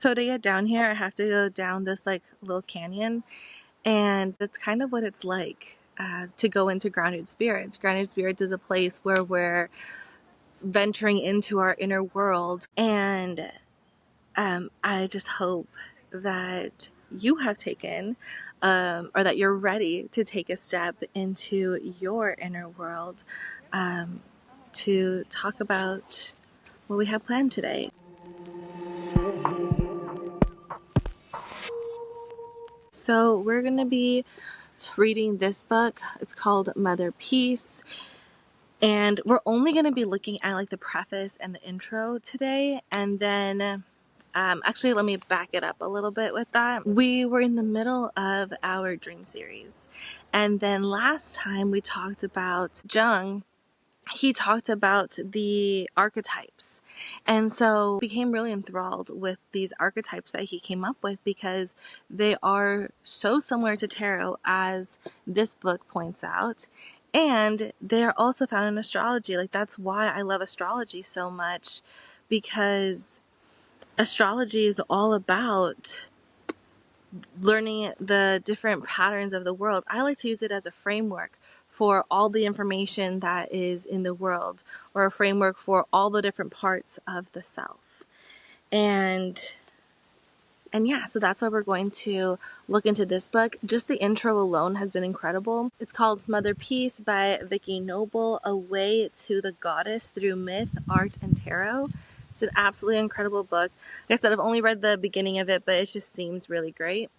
So to get down here, I have to go down this like little canyon, and that's kind of what it's like to go into Grounded Spirits. Grounded Spirits is a place where we're venturing into our inner world, and I just hope that you have taken or that you're ready to take a step into your inner world to talk about what we have planned today. So we're going to be reading this book. It's called Mother Peace. And we're only going to be looking at like the preface and the intro today. And then actually, let me back it up a little bit with that. We were in the middle of our dream series. And then last time we talked about Jung. He talked about the archetypes. And so I became really enthralled with these archetypes that he came up with because they are so similar to tarot, as this book points out. And they're also found in astrology. Like, that's why I love astrology so much, because astrology is all about learning the different patterns of the world. I like to use it as a framework for all the information that is in the world, or a framework for all the different parts of the self. And yeah, so that's why we're going to look into this book. Just the intro alone has been incredible. It's called Mother Peace by Vicki Noble, A Way to the Goddess Through Myth, Art, and Tarot. It's an absolutely incredible book. Like I said, I've only read the beginning of it, but it just seems really great.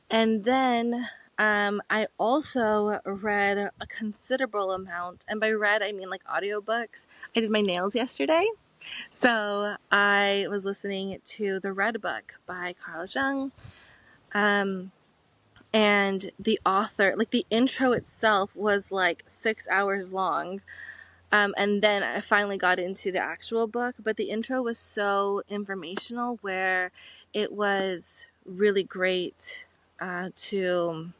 And then I also read a considerable amount, and by read I mean like audiobooks. I did my nails yesterday, so I was listening to the Red Book by Carl Jung, and the author, like the intro itself was like 6 hours long, and then I finally got into the actual book, but the intro was so informational, where it was really great to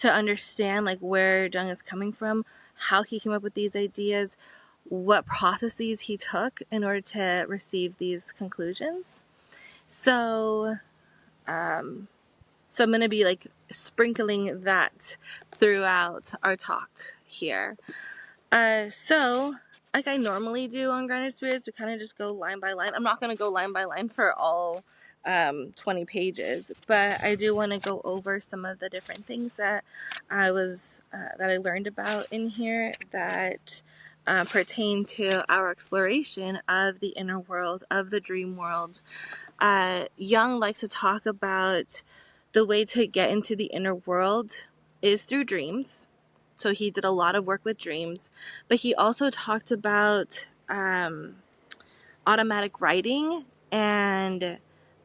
understand like where Jung is coming from, how he came up with these ideas, what processes he took in order to receive these conclusions. So I'm going to be like sprinkling that throughout our talk here. So like I normally do on Grounded Spirits, we kind of just go line by line. I'm not going to go line by line for all 20 pages, but I do want to go over some of the different things that I learned about in here that pertain to our exploration of the inner world, of the dream world. Jung likes to talk about the way to get into the inner world is through dreams. So he did a lot of work with dreams, but he also talked about automatic writing, and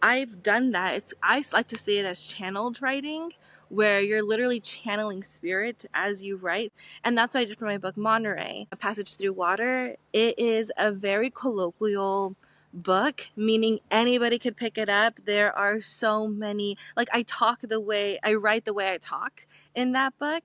I've done that. I like to see it as channeled writing, where you're literally channeling spirit as you write. And that's what I did for my book, Monterey, A Passage Through Water. It is a very colloquial book, meaning anybody could pick it up. There are so many, like I write the way I talk in that book,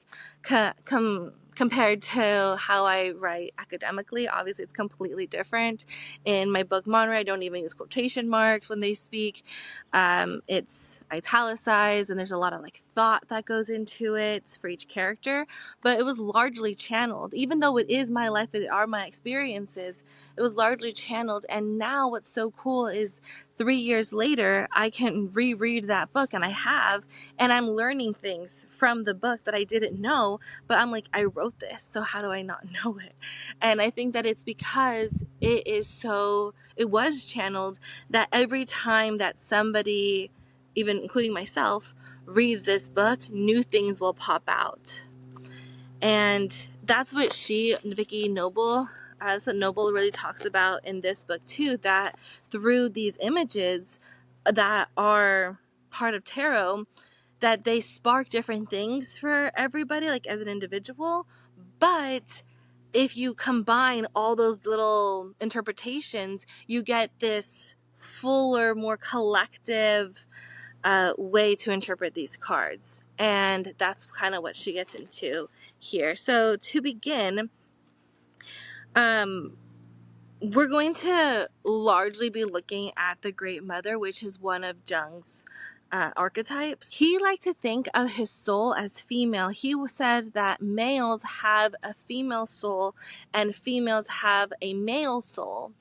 compared to how I write academically. Obviously, it's completely different. In my book, Monterey, I don't even use quotation marks when they speak. It's italicized, and there's a lot of like thought that goes into it for each character. But it was largely channeled, even though it is my life, it are my experiences. It was largely channeled, and now what's so cool is 3 years later, I can reread that book, and I have, and I'm learning things from the book that I didn't know, but I'm like, I wrote this, so how do I not know it? And I think that it's because it was channeled, that every time that somebody, even including myself, reads this book, new things will pop out. And that's what Vicki Noble, that's what Noble really talks about in this book too, that through these images that are part of tarot, that they spark different things for everybody, like as an individual. But if you combine all those little interpretations, you get this fuller, more collective way to interpret these cards. And that's kind of what she gets into here. So to begin, we're going to largely be looking at the Great Mother, which is one of Jung's archetypes. He liked to think of his soul as female. He said that males have a female soul and females have a male soul.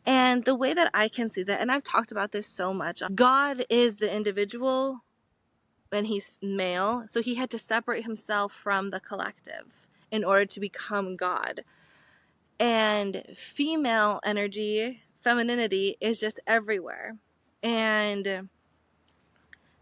And the way that I can see that, and I've talked about this so much, God is the individual and he's male, so he had to separate himself from the collective in order to become God. And female energy, femininity, is just everywhere. And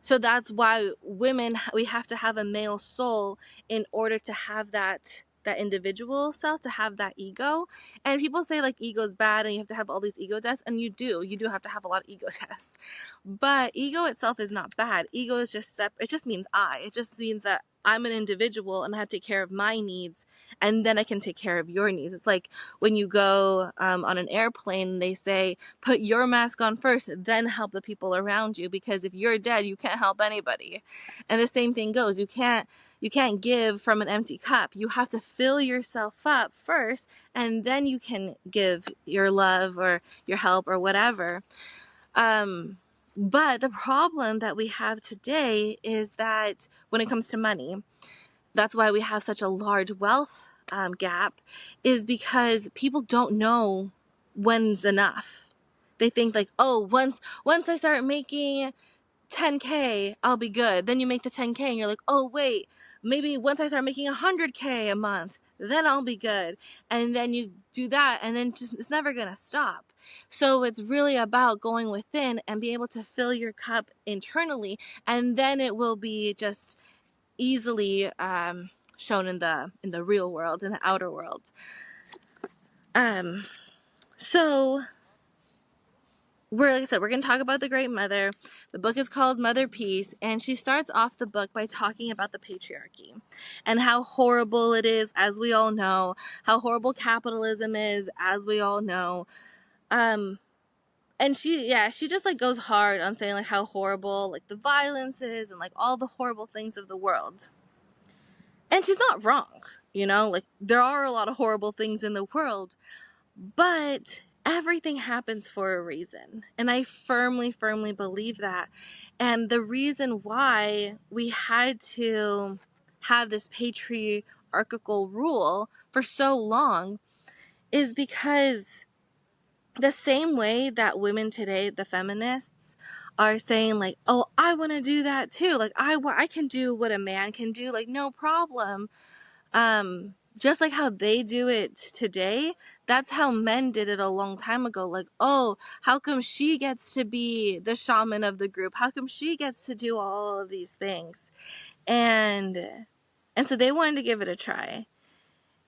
so that's why women, we have to have a male soul in order to have that individual self, to have that ego. And people say like ego is bad and you have to have all these ego deaths, and you do have to have a lot of ego deaths. But ego itself is not bad. Ego is just it just means I. It just means that I'm an individual and I have to take care of my needs, and then I can take care of your needs. It's like when you go on an airplane, they say, put your mask on first, then help the people around you, because if you're dead, you can't help anybody. And the same thing goes. You can't give from an empty cup. You have to fill yourself up first, and then you can give your love or your help or whatever. But the problem that we have today is that when it comes to money, that's why we have such a large wealth gap, is because people don't know when's enough. They think like, oh, once I start making 10K, I'll be good. Then you make the 10K and you're like, oh wait, maybe once I start making 100K a month, then I'll be good. And then you do that, and then just it's never gonna stop. So it's really about going within and being able to fill your cup internally, and then it will be just easily shown in the real world, in the outer world. So like I said, we're going to talk about the Great Mother. The book is called Mother Peace, and she starts off the book by talking about the patriarchy and how horrible it is, as we all know, how horrible capitalism is, as we all know. And she just like goes hard on saying like how horrible like the violence is and like all the horrible things of the world. And she's not wrong, like there are a lot of horrible things in the world, but everything happens for a reason. And I firmly, firmly believe that. And the reason why we had to have this patriarchal rule for so long is because the same way that women today, the feminists, are saying like, oh, I want to do that too. Like I can do what a man can do, like no problem. Just like how they do it today, that's how men did it a long time ago. Like, oh, how come she gets to be the shaman of the group? How come she gets to do all of these things? And so they wanted to give it a try.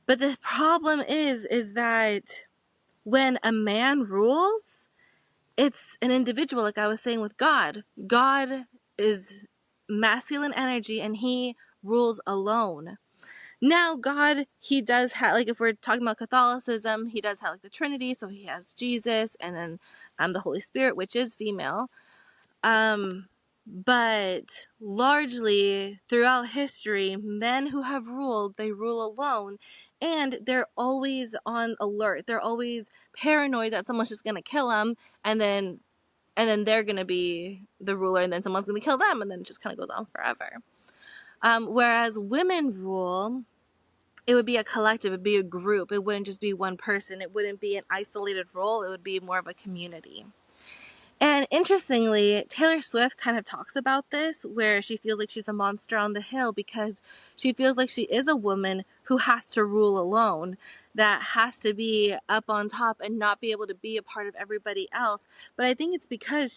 But the problem is that when a man rules, it's an individual, like I was saying with God. God is masculine energy and he rules alone. Now, God, he does have, like, if we're talking about Catholicism, he does have, like, the Trinity, so he has Jesus, and then the Holy Spirit, which is female. But largely, throughout history, men who have ruled, they rule alone, and they're always on alert. They're always paranoid that someone's just going to kill them, and then they're going to be the ruler, and then someone's going to kill them, and then it just kind of goes on forever. Whereas women rule, it would be a collective, it would be a group. It wouldn't just be one person. It wouldn't be an isolated role. It would be more of a community. And interestingly, Taylor Swift kind of talks about this, where she feels like she's a monster on the hill because she feels like she is a woman who has to rule alone, that has to be up on top and not be able to be a part of everybody else. But I think it's because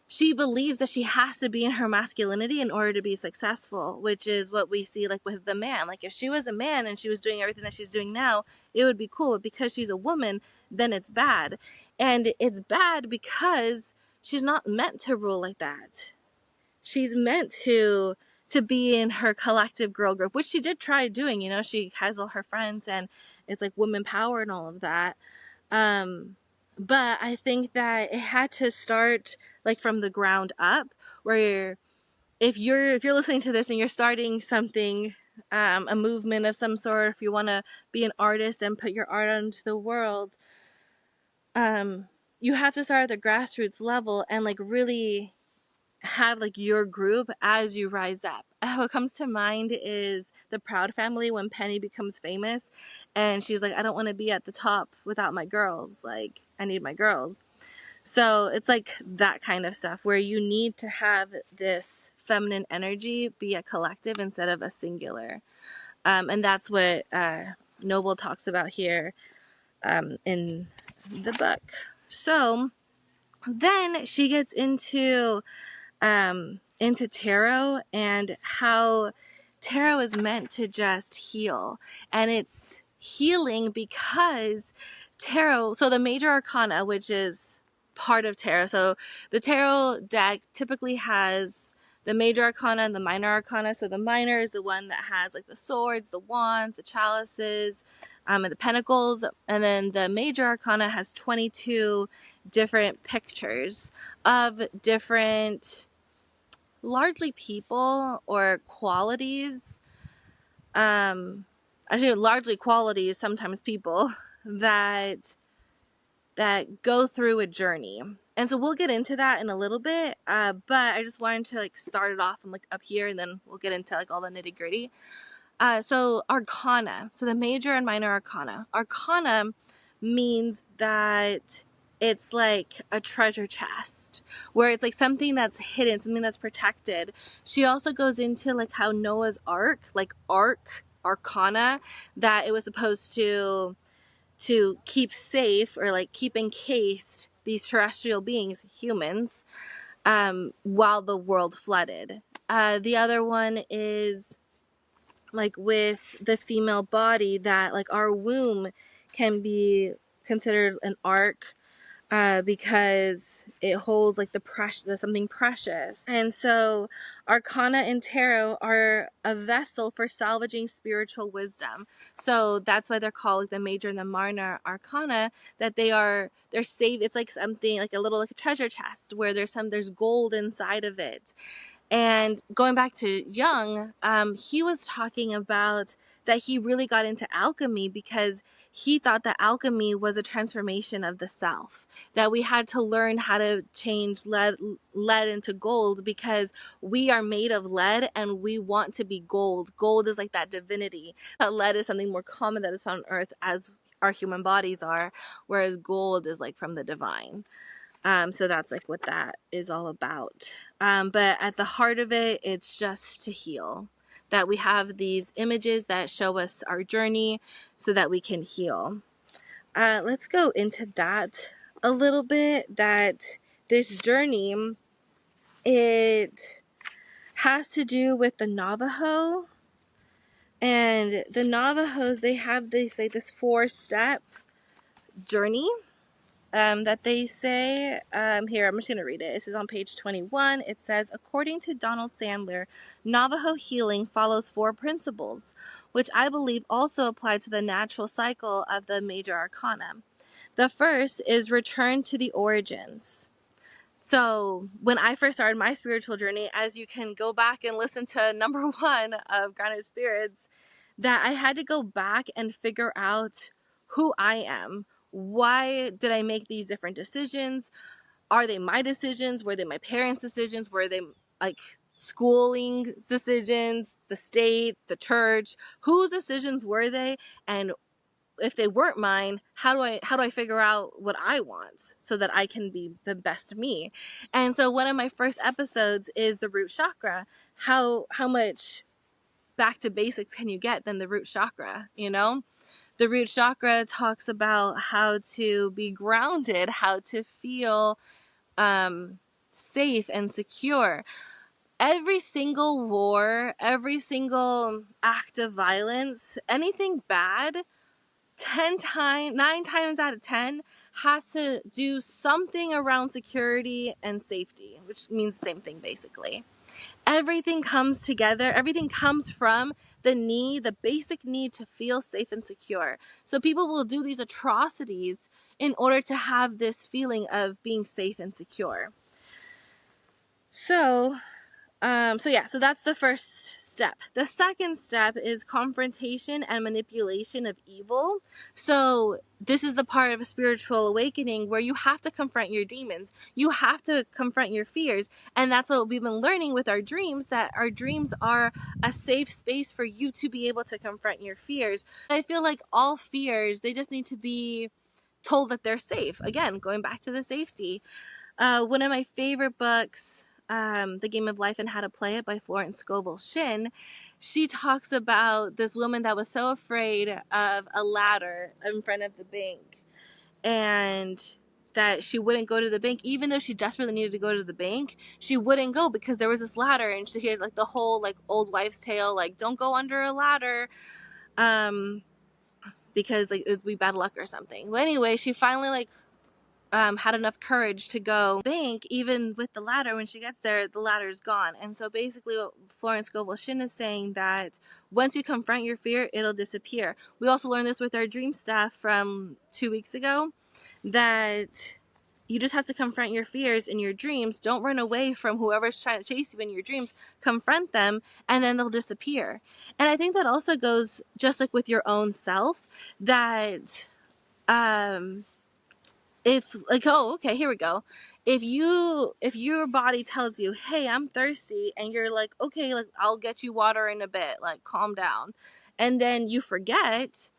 she believes that she has to be in her masculinity in order to be successful, which is what we see like with the man. Like if she was a man and she was doing everything that she's doing now, it would be cool. But because she's a woman, then it's bad. And it's bad because she's not meant to rule like that. She's meant to be in her collective girl group, which she did try doing. She has all her friends and it's like women power and all of that. But I think that it had to start like from the ground up, where if you're listening to this and you're starting something a movement of some sort, if you want to be an artist and put your art out into the world, you have to start at the grassroots level and like really have like your group as you rise up. What comes to mind is the Proud Family when Penny becomes famous and she's like, I don't want to be at the top without my girls. Like, I need my girls. So it's like that kind of stuff where you need to have this feminine energy be a collective instead of a singular. And that's what Noble talks about here in the book. So then she gets into tarot and how tarot is meant to just heal. And it's healing because tarot, so the major arcana, which is part of tarot, so the tarot deck typically has the major arcana and the minor arcana. So the minor is the one that has like the swords, the wands, the chalices, and the pentacles. And then the major arcana has 22 different pictures of different, largely people or qualities, actually largely qualities, sometimes people, that go through a journey. And so we'll get into that in a little bit, but I just wanted to like start it off and like up here, and then we'll get into like all the nitty gritty. So arcana, so the major and minor arcana. Arcana means that it's like a treasure chest where it's like something that's hidden, something that's protected. She also goes into like how Noah's Ark, like arcana, that it was supposed to keep safe or like keep encased these terrestrial beings, humans, while the world flooded. The other one is like with the female body, that like our womb can be considered an ark, because it holds like something precious. And so arcana and tarot are a vessel for salvaging spiritual wisdom. So that's why they're called like the major and the minor arcana, that they're safe. It's like something like a little like a treasure chest where there's gold inside of it. And going back to Jung, he was talking about that he really got into alchemy because he thought that alchemy was a transformation of the self, that we had to learn how to change lead into gold because we are made of lead and we want to be gold. Gold is like that divinity. Lead is something more common that is found on earth as our human bodies are, whereas gold is like from the divine. So that's like what that is all about. But at the heart of it, it's just to heal. That we have these images that show us our journey so that we can heal. Let's go into that a little bit. That this journey, it has to do with the Navajo. And the Navajos, they have this 4-step journey. That they say, here, I'm just going to read it. This is on page 21. It says, according to Donald Sandler, Navajo healing follows 4 principles, which I believe also apply to the natural cycle of the major arcana. The first is return to the origins. So when I first started my spiritual journey, as you can go back and listen to number 1 of Grounded Spirits, that I had to go back and figure out who I am. Why did I make these different decisions? Are they my decisions? Were they my parents' decisions? Were they like schooling decisions, the state, the church? Whose decisions were they? And if they weren't mine, how do I figure out what I want so that I can be the best me? And so one of my first episodes is the root chakra. How much back to basics can you get than the root chakra, you know? The root chakra talks about how to be grounded, how to feel safe and secure. Every single war, every single act of violence, anything bad, 9 times out of 10 has to do something around security and safety, which means the same thing basically. Everything comes together. Everything comes from the basic need to feel safe and secure. So people will do these atrocities in order to have this feeling of being safe and secure. So So that's the first step. The second step is confrontation and manipulation of evil. So this is the part of a spiritual awakening where you have to confront your demons. You have to confront your fears. And that's what we've been learning with our dreams, that our dreams are a safe space for you to be able to confront your fears. I feel like all fears, they just need to be told that they're safe. Again, going back to the safety. One of my favorite books, The Game of Life and How to Play It by Florence Scovel Shinn, she talks about this woman that was so afraid of a ladder in front of the bank, and that she wouldn't go to the bank, even though she desperately needed to go to the bank. She wouldn't go because there was this ladder, and she heard like the whole like old wives' tale, like don't go under a ladder, because like it would be bad luck or something. Well, anyway, she finally like had enough courage to go bank. Even with the ladder, when she gets there, the ladder's gone. And so basically what Florence Scovel Shinn is saying, that once you confront your fear, it'll disappear. We also learned this with our dream stuff from 2 weeks ago, that you just have to confront your fears in your dreams. Don't run away from whoever's trying to chase you in your dreams. Confront them, and then they'll disappear. And I think that also goes just like with your own self, that if like, oh, okay, here we go. If your body tells you, hey, I'm thirsty, and you're like, okay, like I'll get you water in a bit, like calm down, and then you forget,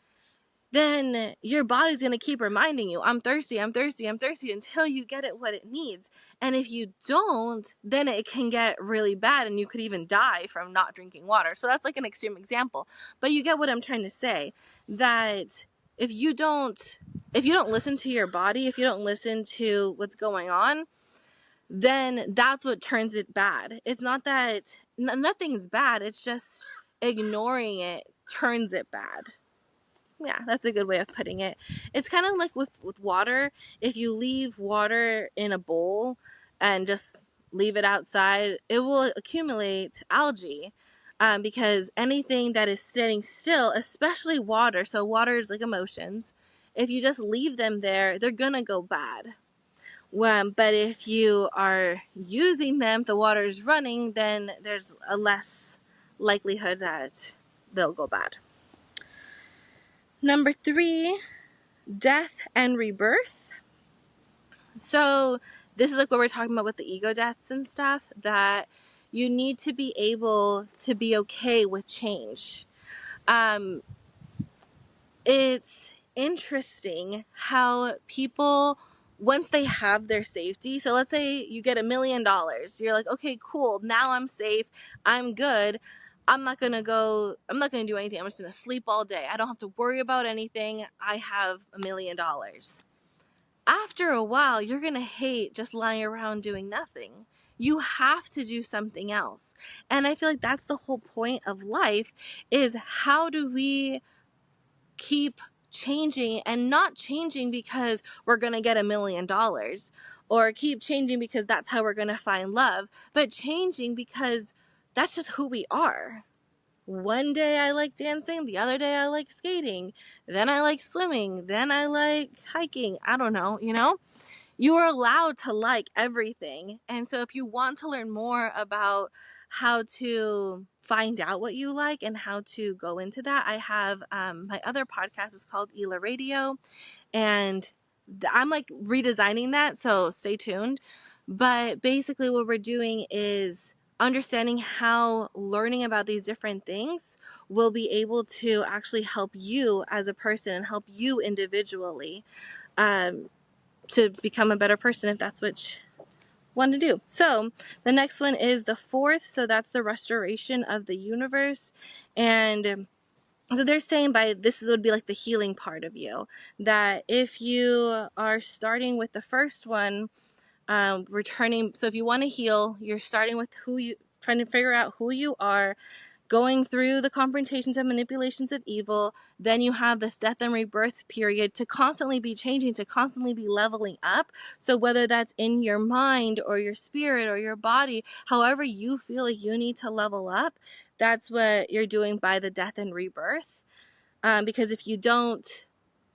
then your body's going to keep reminding you, I'm thirsty, I'm thirsty, I'm thirsty, until you get it what it needs. And if you don't, then it can get really bad, and you could even die from not drinking water. So that's like an extreme example, but you get what I'm trying to say, that if you don't listen to your body, if you don't listen to what's going on, then that's what turns it bad. It's not that nothing's bad, it's just ignoring it turns it bad. Yeah, that's a good way of putting it. It's kind of like with water. If you leave water in a bowl and just leave it outside, it will accumulate algae, because anything that is sitting still, especially water, so water is like emotions, if you just leave them there, they're gonna go bad. But if you are using them, the water is running, then there's a less likelihood that they'll go bad. Number 3, death and rebirth. So this is like what we're talking about with the ego deaths and stuff, that you need to be able to be okay with change. It's interesting how people, once they have their safety, so let's say you get $1 million, you're like, okay, cool, now I'm safe, I'm good, I'm not gonna do anything, I'm just gonna sleep all day, I don't have to worry about anything, I have $1 million. After a while, you're gonna hate just lying around doing nothing. You have to do something else. And I feel like that's the whole point of life, is how do we keep changing, and not changing because we're going to get $1 million, or keep changing because that's how we're going to find love, but changing because that's just who we are. One day I like dancing, the other day I like skating, then I like swimming, then I like hiking. I don't know, you are allowed to like everything. And so if you want to learn more about how to find out what you like and how to go into that, I have my other podcast is called Ela Radio, and I'm like redesigning that, so stay tuned. But basically what we're doing is understanding how learning about these different things will be able to actually help you as a person and help you individually, to become a better person, if that's what you want to do. So the next one is the 4th. So that's the restoration of the universe. And so they're saying by this would be like the healing part of you, that if you are starting with the first one, returning. So if you want to heal, you're starting with trying to figure out who you are, going through the confrontations and manipulations of evil. Then you have this death and rebirth period to constantly be changing, to constantly be leveling up. So whether that's in your mind or your spirit or your body, however you feel like you need to level up, that's what you're doing by the death and rebirth. Because if you don't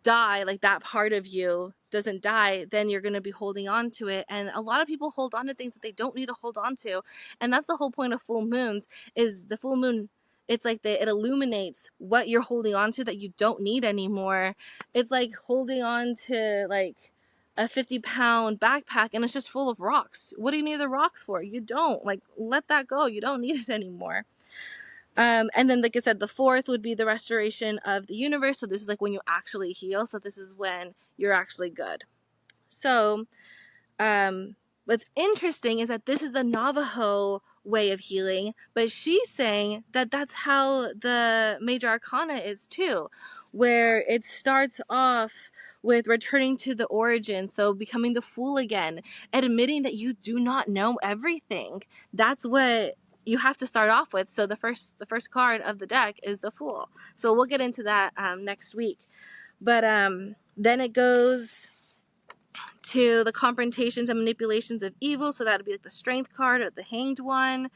die, like that part of you doesn't die, then you're going to be holding on to it. And a lot of people hold on to things that they don't need to hold on to. And that's the whole point of full moons, is the full moon, it's like it illuminates what you're holding on to that you don't need anymore. It's like holding on to like a 50-pound backpack and it's just full of rocks. What do you need the rocks for? You don't. Like, let that go. You don't need it anymore. And then, like I said, the fourth would be the restoration of the universe. So this is like when you actually heal. So this is when you're actually good. So what's interesting is that this is the Navajo way of healing, but she's saying that that's how the major arcana is too, where it starts off with returning to the origin, so becoming the fool again, admitting that you do not know everything. That's what you have to start off with. So the first card of the deck is the Fool. So we'll get into that next week. But then it goes to the confrontations and manipulations of evil. So that would be like the Strength card or the Hanged one.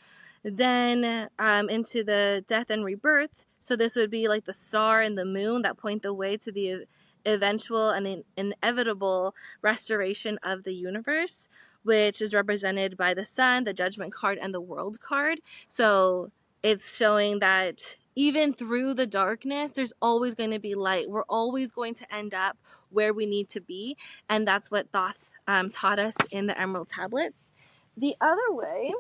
Then into the death and rebirth. So this would be like the star and the moon that point the way to the eventual and inevitable restoration of the universe, which is represented by the sun, the Judgment card, and the World card. So it's showing that even through the darkness, there's always going to be light. We're always going to end up where we need to be. And that's what Thoth taught us in the Emerald Tablets. The other way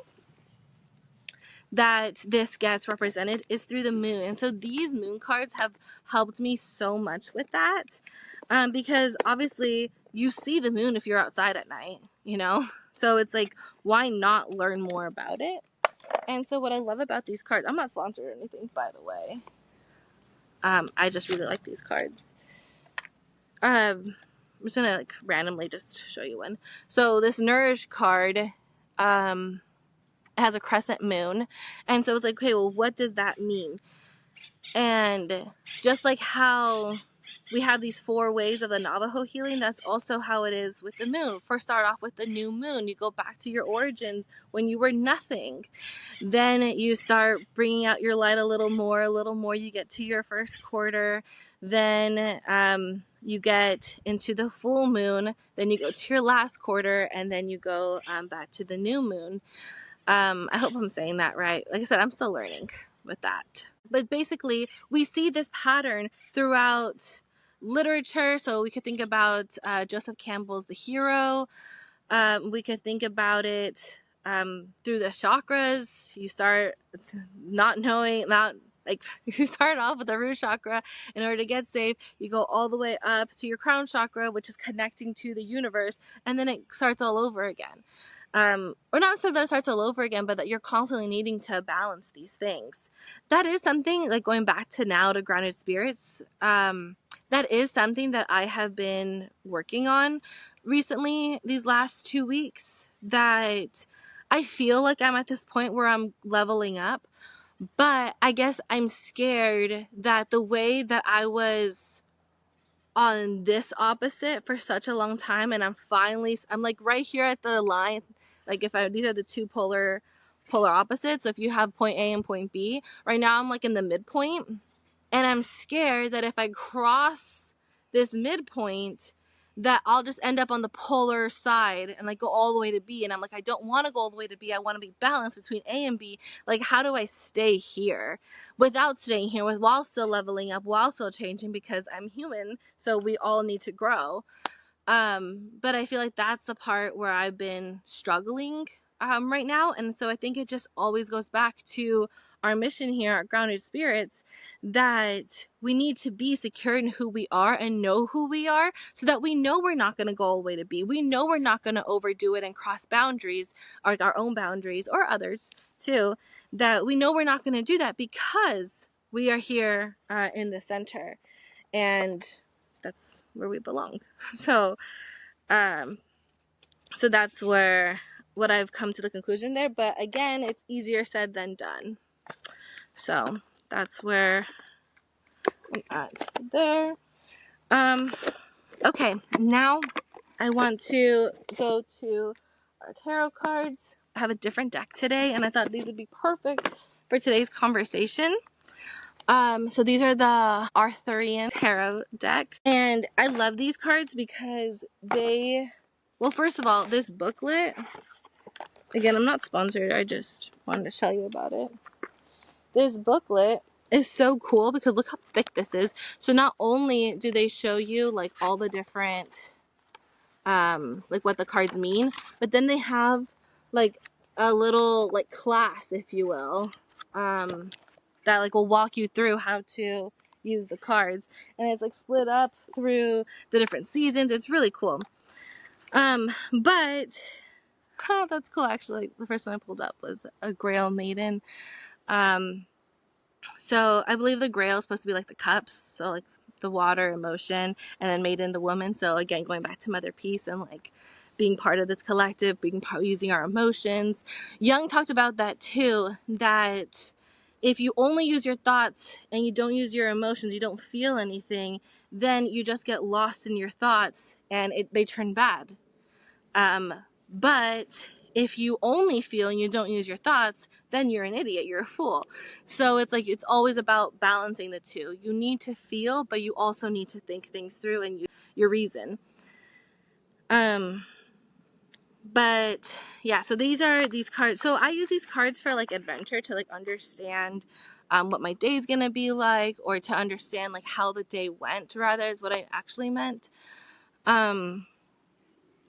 that this gets represented is through the moon. And so these moon cards have helped me so much with that. Because obviously you see the moon if you're outside at night, you know? So it's like, why not learn more about it? And so what I love about these cards, I'm not sponsored or anything, by the way. I just really like these cards. I'm just gonna like randomly just show you one. So this Nourish card, it has a crescent moon. And so it's like, okay, well, what does that mean? And just like how we have these 4 ways of the Navajo healing, that's also how it is with the moon. First, start off with the new moon. You go back to your origins when you were nothing. Then you start bringing out your light a little more. You get to your first quarter. Then you get into the full moon. Then you go to your last quarter. And then you go back to the new moon. I hope I'm saying that right. Like I said, I'm still learning with that. But basically, we see this pattern throughout literature. So we could think about Joseph Campbell's The Hero. We could think about it through the chakras. You start you start off with the root chakra. In order to get safe, you go all the way up to your crown chakra, which is connecting to the universe, and then it starts all over again. Or not so that it starts all over again, but that you're constantly needing to balance these things. That is something, like going back to now to grounded spirits, that is something that I have been working on recently, these last 2 weeks, that I feel like I'm at this point where I'm leveling up, but I guess I'm scared that the way that I was on this opposite for such a long time, and I'm like right here at the line. Like these are the 2 polar opposites. So if you have point A and point B, right now I'm like in the midpoint, and I'm scared that if I cross this midpoint, that I'll just end up on the polar side and like go all the way to B. And I'm like, I don't want to go all the way to B. I want to be balanced between A and B. Like, how do I stay here without staying here, while still leveling up, while still changing, because I'm human. So we all need to grow. But I feel like that's the part where I've been struggling right now. And so I think it just always goes back to our mission here at Grounded Spirits, that we need to be secure in who we are and know who we are, so that we know we're not going to go all the way to B. We know we're not going to overdo it and cross boundaries, or our own boundaries, or others too, that we know we're not going to do that, because we are here in the center, and that's where we belong. So that's what I've come to the conclusion there. But again, it's easier said than done. So that's where I'm at there. Okay, now I want to go to our tarot cards. I have a different deck today, and I thought these would be perfect for today's conversation. So these are the Arthurian tarot deck, and I love these cards because well, first of all, this booklet, again, I'm not sponsored, I just wanted to tell you about it. This booklet is so cool because look how thick this is. So not only do they show you like all the different like what the cards mean, but then they have like a little like class, if you will, that like will walk you through how to use the cards, and it's like split up through the different seasons. It's really cool. But that's cool. Actually, the first one I pulled up was a Grail Maiden. So I believe the Grail is supposed to be like the cups, so like the water, emotion, and then Maiden, the woman. So again, going back to Mother Peace and like being part of this collective, using our emotions. Jung talked about that too, that if you only use your thoughts and you don't use your emotions, you don't feel anything, then you just get lost in your thoughts and they turn bad. But if you only feel and you don't use your thoughts, then you're an idiot, you're a fool. So it's like, it's always about balancing the two. You need to feel, but you also need to think things through and use your reason. But yeah, so these are these cards. So I use these cards for like adventure, to like understand what my day is gonna be like, or to understand like how the day went, rather, is what I actually meant.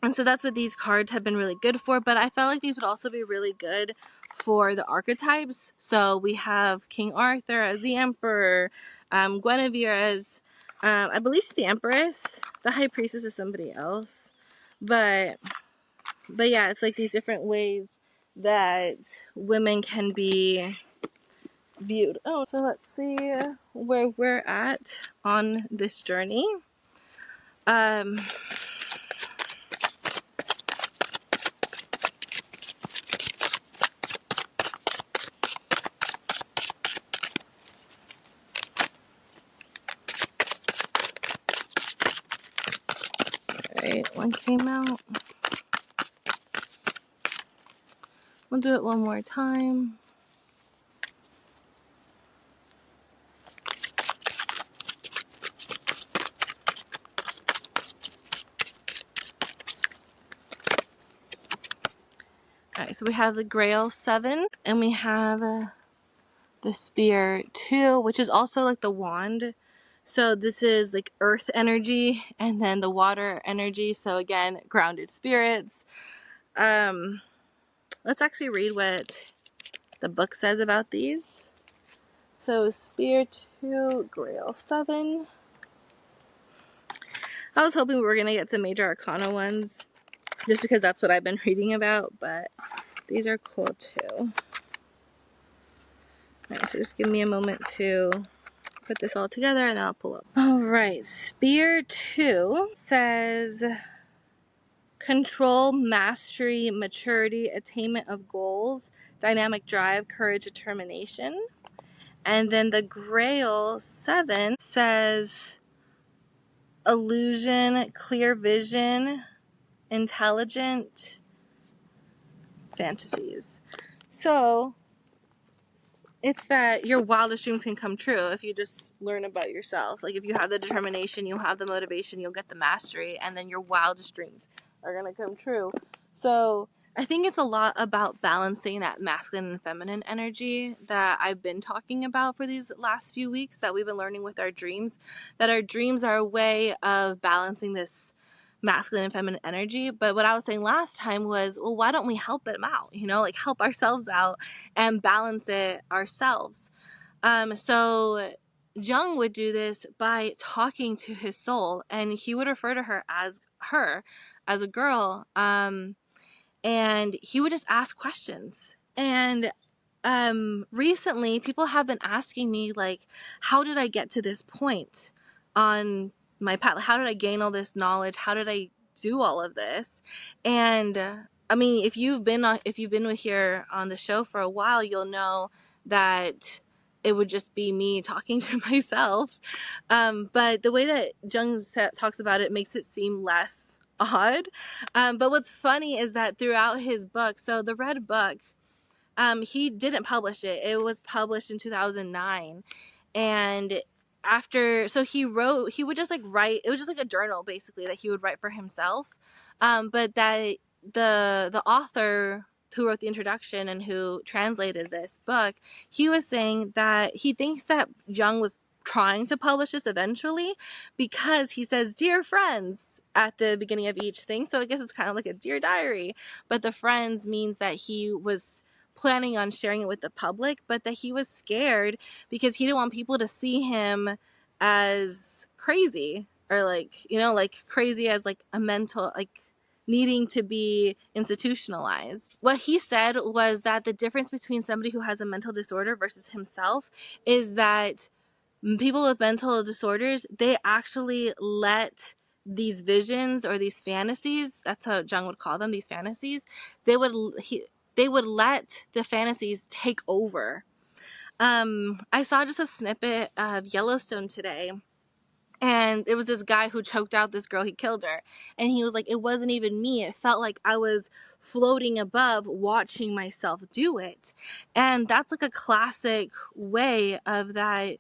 And so that's what these cards have been really good for, but I felt like these would also be really good for the archetypes. So we have King Arthur as the Emperor, Guinevere as, I believe she's the Empress. The High Priestess is somebody else. But yeah, it's like these different ways that women can be viewed. Oh, so let's see where we're at on this journey. Alright, one came out. We'll do it one more time. Alright, so we have the Grail 7, and we have the Spear 2, which is also like the wand. So this is like earth energy, and then the water energy, so again, grounded spirits. Let's actually read what the book says about these. So Spear 2, Grail 7. I was hoping we were going to get some major arcana ones, just because that's what I've been reading about, but these are cool too. Alright, so just give me a moment to put this all together and then I'll pull up. Alright, Spear 2 says control, mastery, maturity, attainment of goals, dynamic drive, courage, determination. And then the Grail 7 says illusion, clear vision, intelligent, fantasies. So it's that your wildest dreams can come true if you just learn about yourself. Like if you have the determination, you have the motivation, you'll get the mastery, and then your wildest dreams are going to come true. So I think it's a lot about balancing that masculine and feminine energy that I've been talking about for these last few weeks, that we've been learning with our dreams, that our dreams are a way of balancing this masculine and feminine energy. But what I was saying last time was, well, why don't we help them out? You know, like help ourselves out and balance it ourselves. So Jung would do this by talking to his soul, and he would refer to her as a girl. And he would just ask questions. And recently people have been asking me, like, how did I get to this point on my path? How did I gain all this knowledge? How did I do all of this? And I mean, if you've been with here on the show for a while, you'll know that it would just be me talking to myself. But the way that Jung talks about it makes it seem less odd. But what's funny is that throughout his book, so the Red Book, he didn't publish it. It was published in 2009. And so he would just like write, it was just like a journal basically that he would write for himself. But that the author who wrote the introduction and who translated this book, he was saying that he thinks that Jung was trying to publish this eventually, because he says dear friends at the beginning of each thing. So I guess it's kind of like a dear diary, but the friends means that he was planning on sharing it with the public, but that he was scared because he didn't want people to see him as crazy, or like, you know, like crazy as like a mental, like needing to be institutionalized. What he said was that the difference between somebody who has a mental disorder versus himself is that people with mental disorders, they actually let these visions or these fantasies, that's how Jung would call them, these fantasies, they would let the fantasies take over. I saw just a snippet of Yellowstone today, and it was this guy who choked out this girl, he killed her, and he was like, it wasn't even me, it felt like I was floating above watching myself do it. And that's like a classic way of that,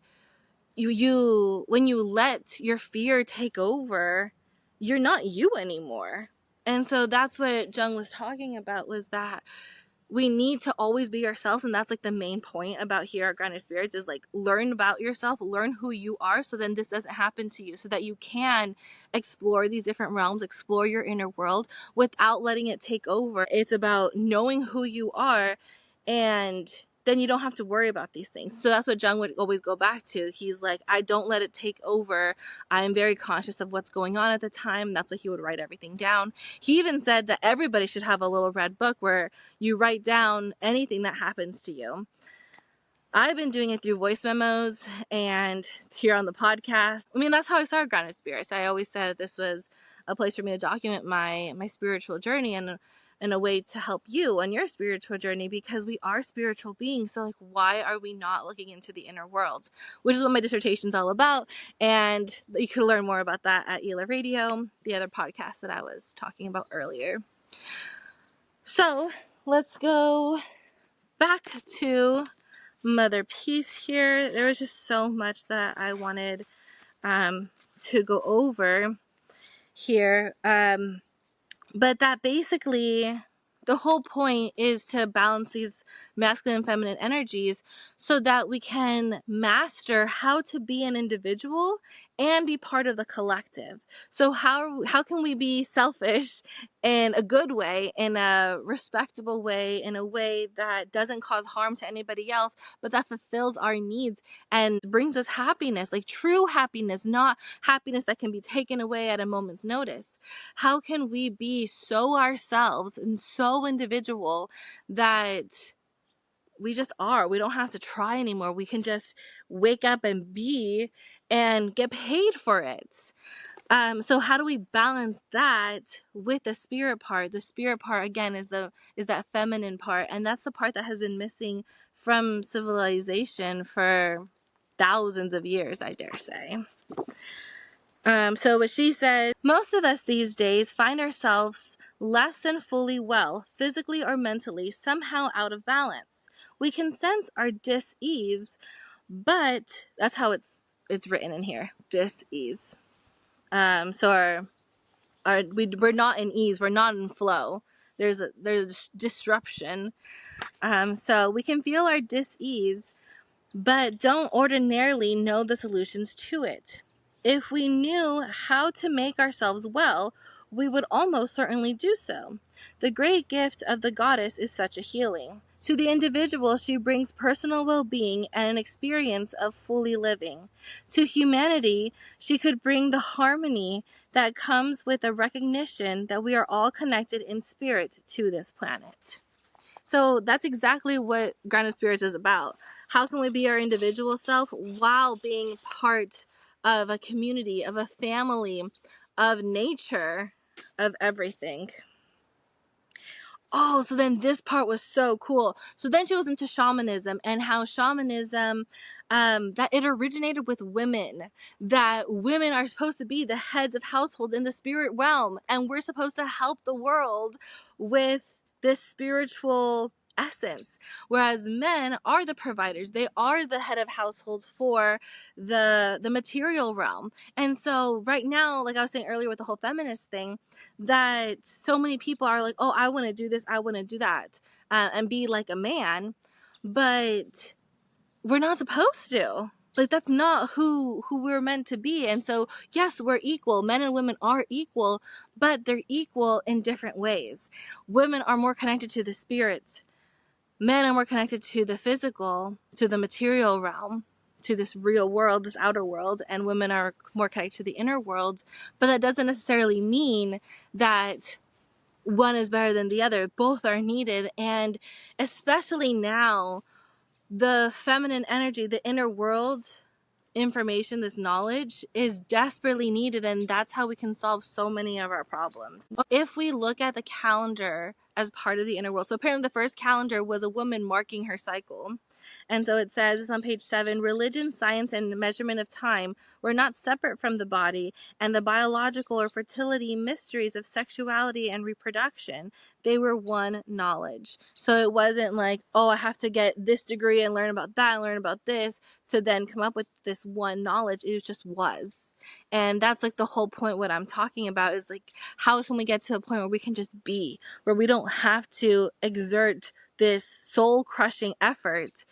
you when you let your fear take over, you're not you anymore. And so that's what Jung was talking about, was that we need to always be ourselves. And that's like the main point about here at Grounded Spirits, is like, learn about yourself, learn who you are, so then this doesn't happen to you, so that you can explore these different realms, explore your inner world without letting it take over. It's about knowing who you are, and then you don't have to worry about these things. So that's what Jung would always go back to. He's like, I don't let it take over. I'm very conscious of what's going on at the time. That's why he would write everything down. He even said that everybody should have a little red book where you write down anything that happens to you. I've been doing it through voice memos and here on the podcast. I mean, that's how I started Grounded Spirits. I always said this was a place for me to document my spiritual journey, and a way to help you on your spiritual journey, because we are spiritual beings. So like, why are we not looking into the inner world? Which is what my dissertation is all about. And you can learn more about that at Ela Radio, the other podcast that I was talking about earlier. So let's go back to Mother Peace here. There was just so much that I wanted to go over here. But that basically, the whole point is to balance these masculine and feminine energies so that we can master how to be an individual and be part of the collective. So how can we be selfish in a good way, in a respectable way, in a way that doesn't cause harm to anybody else, but that fulfills our needs and brings us happiness, like true happiness, not happiness that can be taken away at a moment's notice? How can we be so ourselves and so individual that we just are? We don't have to try anymore. We can just wake up and be and get paid for it. So how do we balance that with the spirit part? The spirit part, again, is that feminine part, and that's the part that has been missing from civilization for thousands of years, I dare say. So what she says, most of us these days find ourselves less than fully well, physically or mentally, somehow out of balance. We can sense our dis-ease, but that's how it's written in here, dis-ease. So we're not in ease, we're not in flow. There's disruption. So we can feel our dis-ease, but don't ordinarily know the solutions to it. If we knew how to make ourselves well, we would almost certainly do so. The great gift of the goddess is such a healing. To the individual, she brings personal well-being and an experience of fully living. To humanity, she could bring the harmony that comes with a recognition that we are all connected in spirit to this planet. So that's exactly what Grounded Spirits is about. How can we be our individual self while being part of a community, of a family, of nature, of everything? Oh, so then this part was so cool. So then she goes into shamanism, and how shamanism, that it originated with women, that women are supposed to be the heads of households in the spirit realm, and we're supposed to help the world with this spiritual essence, whereas men are the providers. They are the head of households for the material realm. And so right now, like I was saying earlier with the whole feminist thing, that so many people are like, oh, I want to do this, I want to do that, and be like a man, but we're not supposed to. Like, that's not who we're meant to be. And so, yes, we're equal. Men and women are equal, but they're equal in different ways. Women are more connected to the spirit. Men are more connected to the physical, to the material realm, to this real world, this outer world, and women are more connected to the inner world. But that doesn't necessarily mean that one is better than the other. Both are needed. And especially now, the feminine energy, the inner world information, this knowledge is desperately needed, and that's how we can solve so many of our problems. If we look at the calendar as part of the inner world, so apparently the first calendar was a woman marking her cycle. And so it says, it's on page 7, religion, science, and measurement of time were not separate from the body and the biological or fertility mysteries of sexuality and reproduction. They were one knowledge. So it wasn't like, oh, I have to get this degree and learn about that and learn about this to then come up with this one knowledge. It just was. And that's like the whole point. What I'm talking about is like, how can we get to a point where we can just be, where we don't have to exert this soul crushing effort,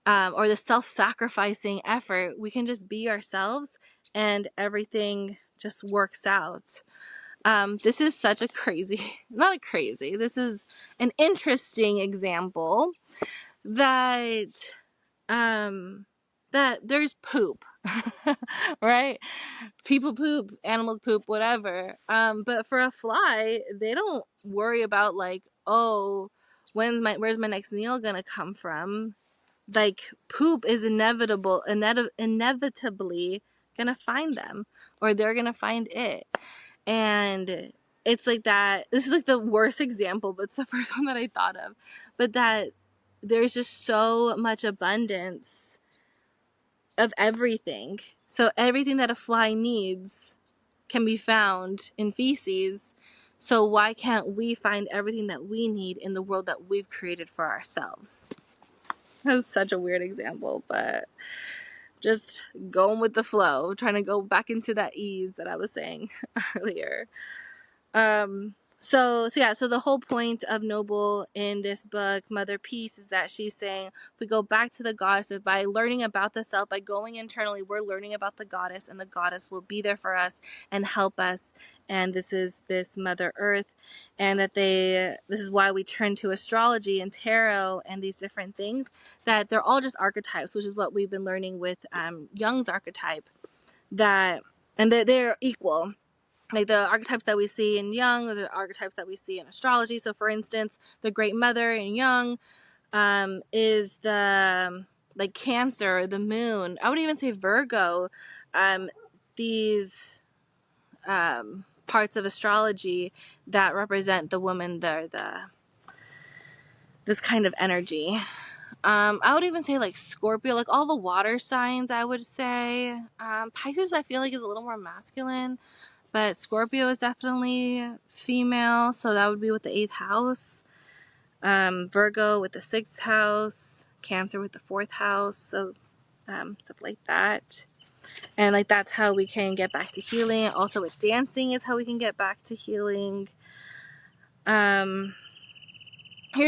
or the self-sacrificing effort. We can just be ourselves and everything just works out. This is such a crazy, not a crazy, this is an interesting example that that there's poop, right? People poop, animals poop, whatever. But for a fly, they don't worry about like, oh, where's my next meal gonna come from? Like, poop is inevitably gonna find them, or they're gonna find it. And it's like that. This is like the worst example, but it's the first one that I thought of. But that there's just so much abundance of everything. So everything that a fly needs can be found in feces. So why can't we find everything that we need in the world that we've created for ourselves? That's such a weird example, but just going with the flow, trying to go back into that ease that I was saying earlier. So the whole point of Noble in this book, Mother Peace, is that she's saying we go back to the goddess. By learning about the self, by going internally, we're learning about the goddess, and the goddess will be there for us and help us. And this is this Mother Earth, and that this is why we turn to astrology and tarot and these different things, that they're all just archetypes, which is what we've been learning with Jung's archetype, and they're equal. Like the archetypes that we see in Jung, or the archetypes that we see in astrology. So for instance, the Great Mother in Jung is the like Cancer, the moon. I would even say Virgo. These parts of astrology that represent the woman, this kind of energy. I would even say like Scorpio, like all the water signs, I would say. Pisces, I feel like, is a little more masculine. But Scorpio is definitely female, so that would be with the 8th house. Virgo with the 6th house. Cancer with the 4th house. So stuff like that. And like that's how we can get back to healing. Also with dancing is how we can get back to healing. Here's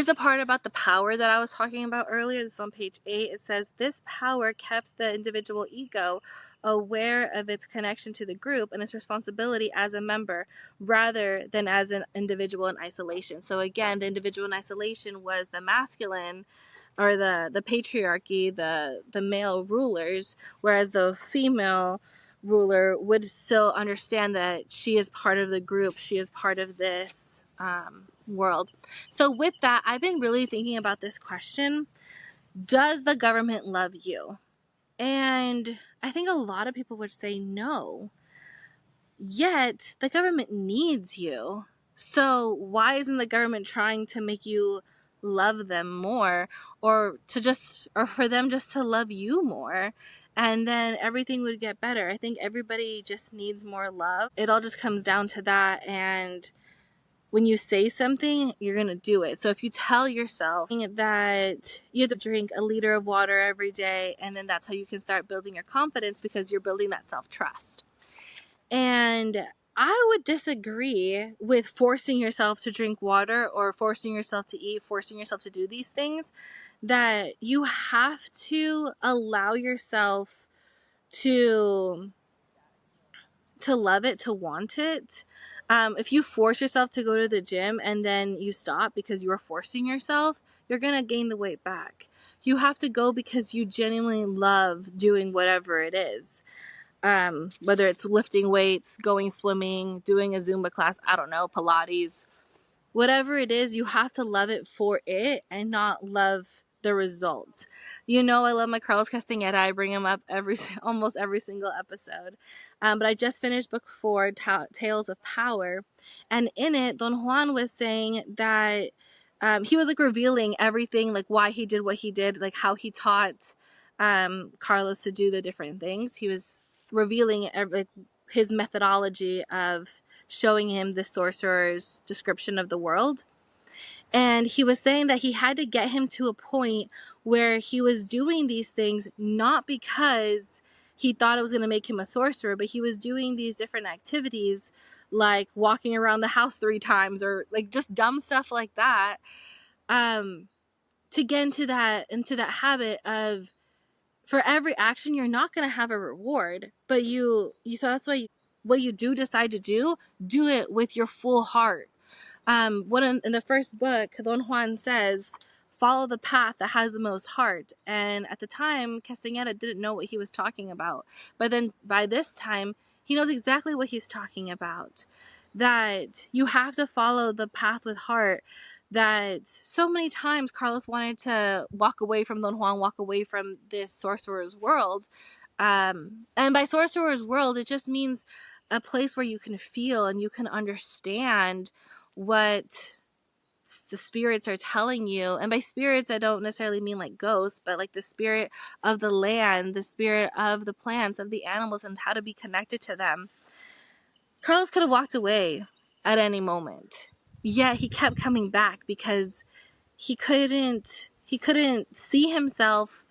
the part about the power that I was talking about earlier. This is on page 8. It says, this power keeps the individual ego aware of its connection to the group and its responsibility as a member rather than as an individual in isolation. So again, the individual in isolation was the masculine, or the patriarchy, the male rulers, whereas the female ruler would still understand that she is part of the group, she is part of this world. So with that, I've been really thinking about this question: does the government love you? And I think a lot of people would say no. Yet the government needs you. So why isn't the government trying to make you love them more, or for them just to love you more? And then everything would get better. I think everybody just needs more love. It all just comes down to that. And when you say something, you're going to do it. So if you tell yourself that you have to drink a liter of water every day, and then that's how you can start building your confidence, because you're building that self-trust. And I would disagree with forcing yourself to drink water or forcing yourself to eat, forcing yourself to do these things. That you have to allow yourself to love it, to want it. If you force yourself to go to the gym and then you stop because you are forcing yourself, you're going to gain the weight back. You have to go because you genuinely love doing whatever it is. Whether it's lifting weights, going swimming, doing a Zumba class, I don't know, Pilates, whatever it is, you have to love it for it and not love the results. I love my Carlos Castaneda. I bring him up almost every single episode. But I just finished book 4, Tales of Power. And in it, Don Juan was saying that he was like revealing everything, like why he did what he did, like how he taught Carlos to do the different things. He was revealing his methodology of showing him the sorcerer's description of the world. And he was saying that he had to get him to a point where he was doing these things not because he thought it was going to make him a sorcerer, but he was doing these different activities like walking around the house 3 times or like just dumb stuff like that, to get into that habit of, for every action you're not going to have a reward, but so that's why what you do decide to do it with your full heart. In the first book, Don Juan says, follow the path that has the most heart. And at the time, Castaneda didn't know what he was talking about. But then by this time, he knows exactly what he's talking about. That you have to follow the path with heart. That so many times Carlos wanted to walk away from Don Juan, walk away from this sorcerer's world. And by sorcerer's world, it just means a place where you can feel and you can understand what the spirits are telling you. And by spirits, I don't necessarily mean like ghosts, but like the spirit of the land, the spirit of the plants, of the animals, and how to be connected to them. Carlos could have walked away at any moment, yet he kept coming back because he couldn't see himself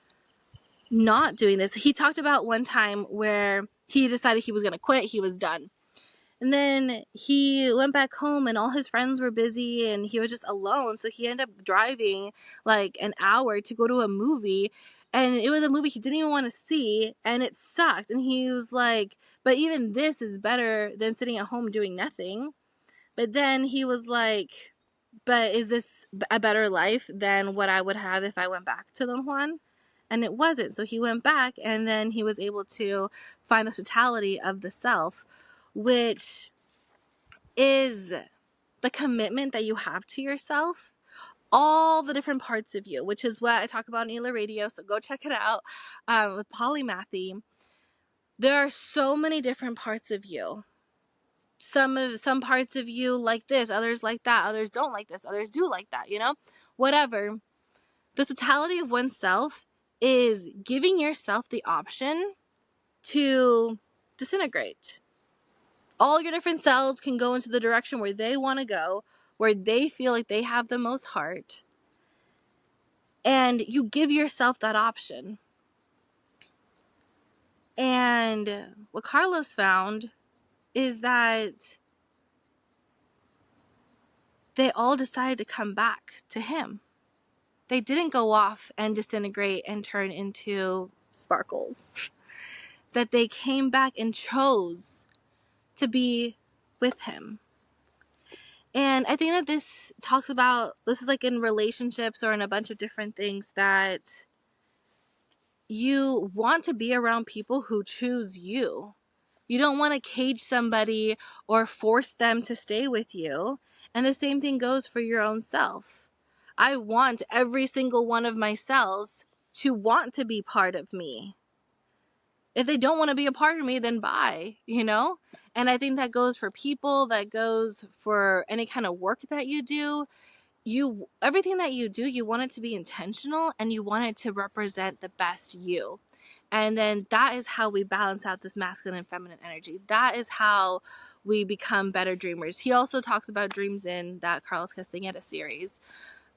not doing this. He talked about one time where he decided he was going to quit. He was done. And then he went back home and all his friends were busy and he was just alone. So he ended up driving like an hour to go to a movie. And it was a movie he didn't even want to see. And it sucked. And he was like, but even this is better than sitting at home doing nothing. But then he was like, but is this a better life than what I would have if I went back to Don Juan? And it wasn't. So he went back and then he was able to find the totality of the self, which is the commitment that you have to yourself, all the different parts of you, which is what I talk about in Ela Radio, so go check it out, with polymathy. There are so many different parts of you. Some parts of you like this, others like that, others don't like this, others do like that, whatever. The totality of oneself is giving yourself the option to disintegrate. All your different cells can go into the direction where they want to go, where they feel like they have the most heart. And you give yourself that option. And what Carlos found is that they all decided to come back to him. They didn't go off and disintegrate and turn into sparkles. That they came back and chose to be with him. And I think that this is like in relationships or in a bunch of different things, that you want to be around people who choose you. You don't want to cage somebody or force them to stay with you. And the same thing goes for your own self. I want every single one of my cells to want to be part of me. If they don't want to be a part of me, then bye, And I think that goes for people, that goes for any kind of work that you do. Everything that you do, you want it to be intentional and you want it to represent the best you. And then that is how we balance out this masculine and feminine energy. That is how we become better dreamers. He also talks about dreams in that Carlos Castaneda series.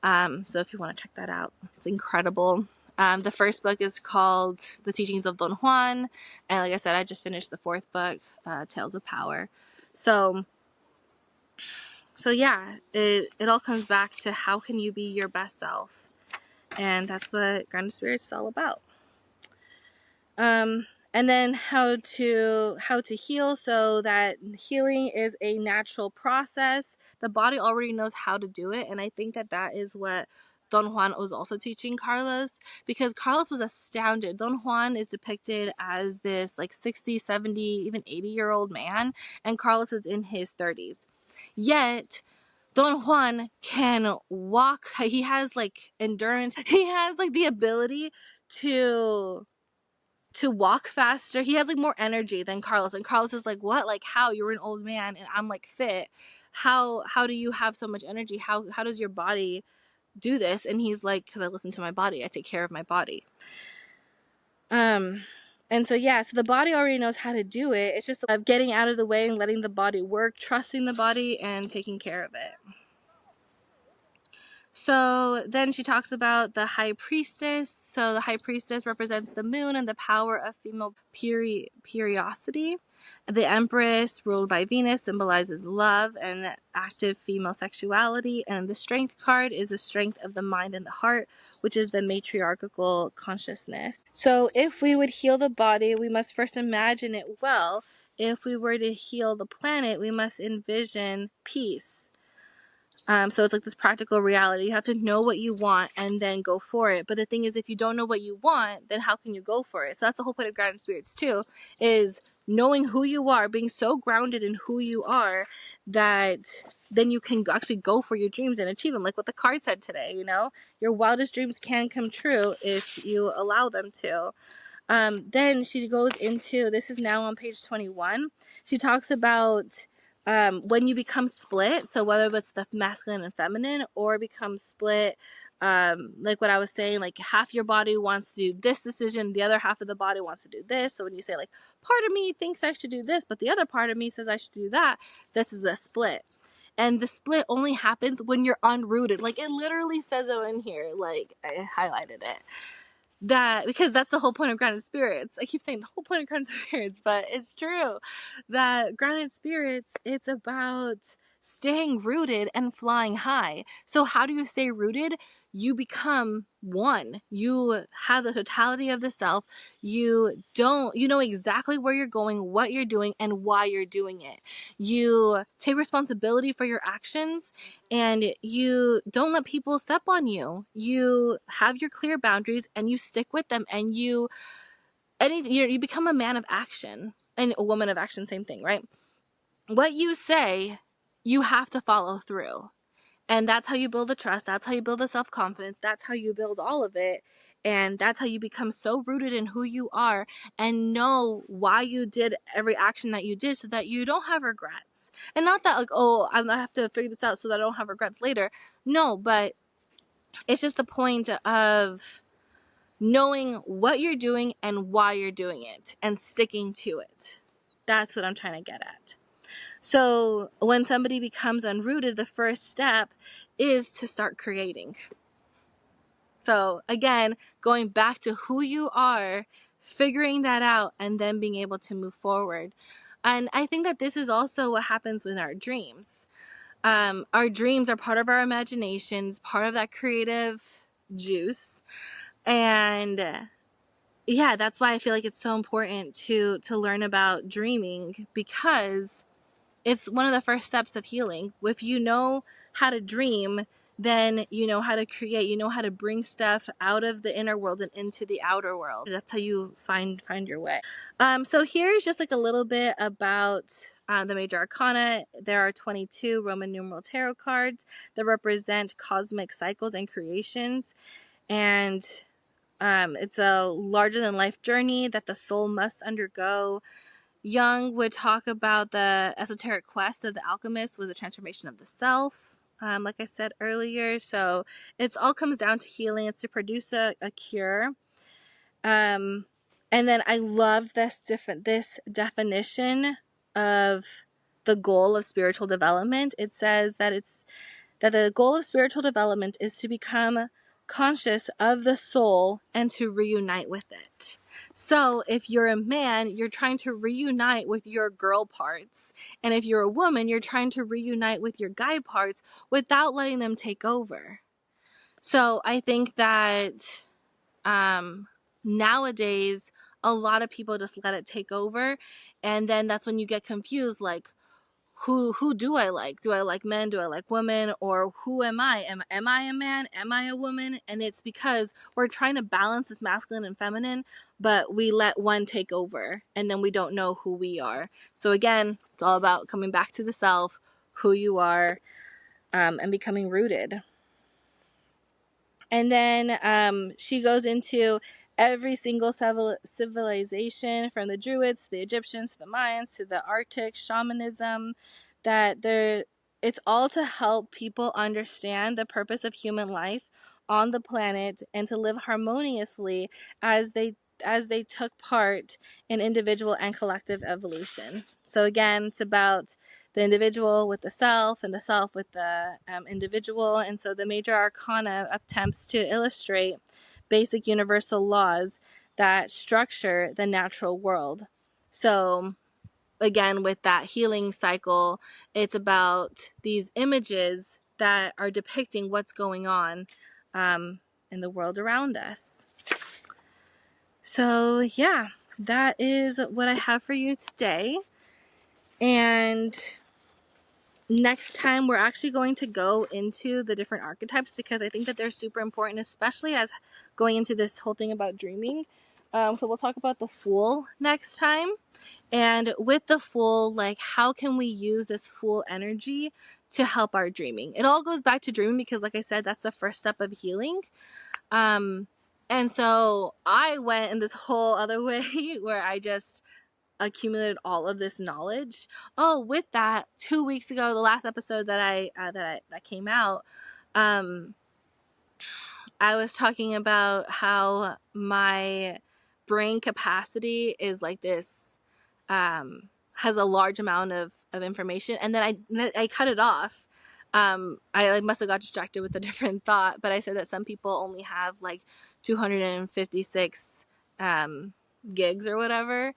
So if you want to check that out, it's incredible. The first book is called The Teachings of Don Juan. And like I said, I just finished the fourth book, Tales of Power. So yeah, it all comes back to how can you be your best self? And that's what Grounded Spirit is all about. And then how to heal, so that healing is a natural process. The body already knows how to do it, and I think that is what Don Juan was also teaching Carlos, because Carlos was astounded. Don Juan is depicted as this like 60, 70, even 80-year-old man, and Carlos is in his 30s. Yet Don Juan can walk. He has like endurance. He has like the ability to walk faster. He has like more energy than Carlos, and Carlos is like, what? Like, how? You're an old man and I'm like fit. How do you have so much energy? How does your body do this? And he's like, because I listen to my body. I take care of my body. And so yeah, so the body already knows how to do it. It's just getting out of the way and letting the body work, trusting the body and taking care of it. So then she talks about the high priestess. So the high priestess represents the moon and the power of female periosity. The empress, ruled by Venus, symbolizes love and active female sexuality. And the strength card is the strength of the mind and the heart, which is the matriarchal consciousness. So if we would heal the body, we must first imagine it well. If we were to heal the planet, we must envision peace. So it's like this practical reality. You have to know what you want and then go for it. But the thing is, if you don't know what you want, then how can you go for it? So that's the whole point of Grounded Spirits too, is knowing who you are, being so grounded in who you are that then you can actually go for your dreams and achieve them. Like what the card said today, you know, your wildest dreams can come true if you allow them to. Then she goes into, this is now on page 21. She talks about when you become split, so whether it's the masculine and feminine, or become split, like what I was saying, like half your body wants to do this decision, the other half of the body wants to do this. So when you say like, part of me thinks I should do this, but the other part of me says I should do that, this is a split. And the split only happens when you're unrooted. Like it literally says it in here, like I highlighted it. That, because that's the whole point of Grounded Spirits. I keep saying the whole point of Grounded Spirits, but it's true that Grounded Spirits, it's about staying rooted and flying high. So how do you stay rooted? You become one. You have the totality of the self. You know exactly where you're going, what you're doing, and why you're doing it. You take responsibility for your actions, and you don't let people step on you. You have your clear boundaries and you stick with them, and you become a man of action and a woman of action, same thing, right? What you say, you have to follow through. And that's how you build the trust. That's how you build the self-confidence. That's how you build all of it. And that's how you become so rooted in who you are and know why you did every action that you did, so that you don't have regrets. And not that like, oh, I have to figure this out so that I don't have regrets later. No, but it's just the point of knowing what you're doing and why you're doing it and sticking to it. That's what I'm trying to get at. So when somebody becomes unrooted, the first step is to start creating. So again, going back to who you are, figuring that out, and then being able to move forward. And I think that this is also what happens with our dreams. Our dreams are part of our imaginations, part of that creative juice. And yeah, that's why I feel like it's so important to learn about dreaming, because it's one of the first steps of healing. If you know how to dream, then you know how to create. You know how to bring stuff out of the inner world and into the outer world. That's how you find your way. So here's just like a little bit about the major arcana. There are 22 Roman numeral tarot cards that represent cosmic cycles and creations. And it's a larger than life journey that the soul must undergo. Jung would talk about the esoteric quest of the alchemist was a transformation of the self, like I said earlier. So it all comes down to healing. It's to produce a cure. And then I love this definition of the goal of spiritual development, it says that the goal of spiritual development is to become conscious of the soul and to reunite with it. So if you're a man, you're trying to reunite with your girl parts. And if you're a woman, you're trying to reunite with your guy parts without letting them take over. So I think that nowadays, a lot of people just let it take over. And then that's when you get confused, like, who do I like? Do I like men? Do I like women? Or who am I? Am I a man? Am I a woman? And it's because we're trying to balance this masculine and feminine, but we let one take over, and then we don't know who we are. So again, it's all about coming back to the self, who you are, and becoming rooted. And then she goes into every single civilization, from the Druids to the Egyptians to the Mayans to the Arctic shamanism, that it's all to help people understand the purpose of human life on the planet and to live harmoniously as they took part in individual and collective evolution. So again, it's about the individual with the self and the self with the individual. And so the major arcana attempts to illustrate basic universal laws that structure the natural world. So again, with that healing cycle, it's about these images that are depicting what's going on in the world around us. So yeah, that is what I have for you today. And next time, we're actually going to go into the different archetypes, because I think that they're super important, especially as going into this whole thing about dreaming. So we'll talk about the Fool next time. And with the Fool, like, how can we use this Fool energy to help our dreaming? It all goes back to dreaming because, like I said, that's the first step of healing. And so I went in this whole other way where I just accumulated all of this knowledge. Oh, with that, 2 weeks ago, the last episode that came out, I was talking about how my brain capacity is like this, has a large amount of information, and then I cut it off. I must have got distracted with a different thought, but I said that some people only have like 256 gigs or whatever.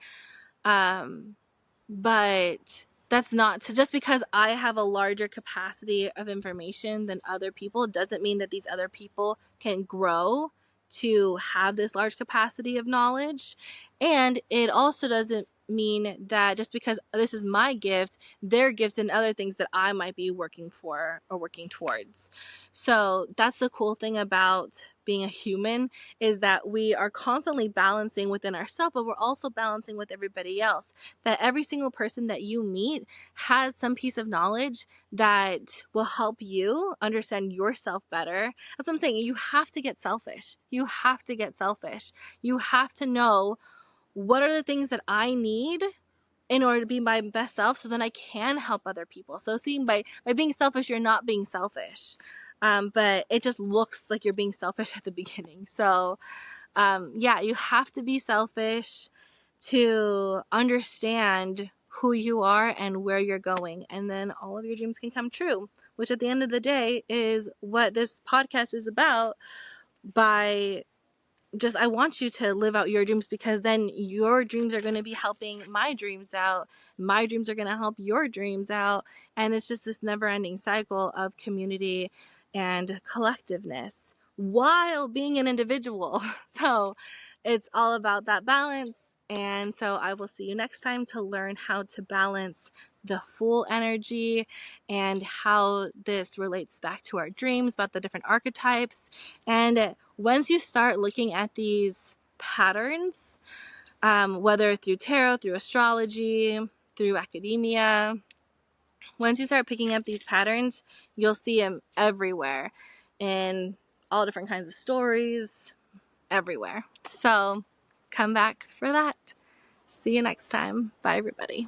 But that's not to, just because I have a larger capacity of information than other people doesn't mean that these other people can grow to have this large capacity of knowledge. And it also doesn't mean that just because this is my gift, their gifts and other things that I might be working for or working towards. So that's the cool thing about being a human, is that we are constantly balancing within ourselves, but we're also balancing with everybody else. That every single person that you meet has some piece of knowledge that will help you understand yourself better. That's what I'm saying. You have to get selfish. You have to get selfish. You have to know, what are the things that I need in order to be my best self, so then I can help other people. So seeing by being selfish, you're not being selfish. But it just looks like you're being selfish at the beginning. So yeah, you have to be selfish to understand who you are and where you're going. And then all of your dreams can come true, which at the end of the day is what this podcast is about. I want you to live out your dreams, because then your dreams are going to be helping my dreams out. My dreams are going to help your dreams out. And it's just this never-ending cycle of community and collectiveness while being an individual. So it's all about that balance. And so I will see you next time to learn how to balance the Fool energy and how this relates back to our dreams, about the different archetypes. And once you start looking at these patterns, whether through tarot, through astrology, through academia, once you start picking up these patterns, you'll see them everywhere in all different kinds of stories, everywhere. So come back for that. See you next time. Bye, everybody.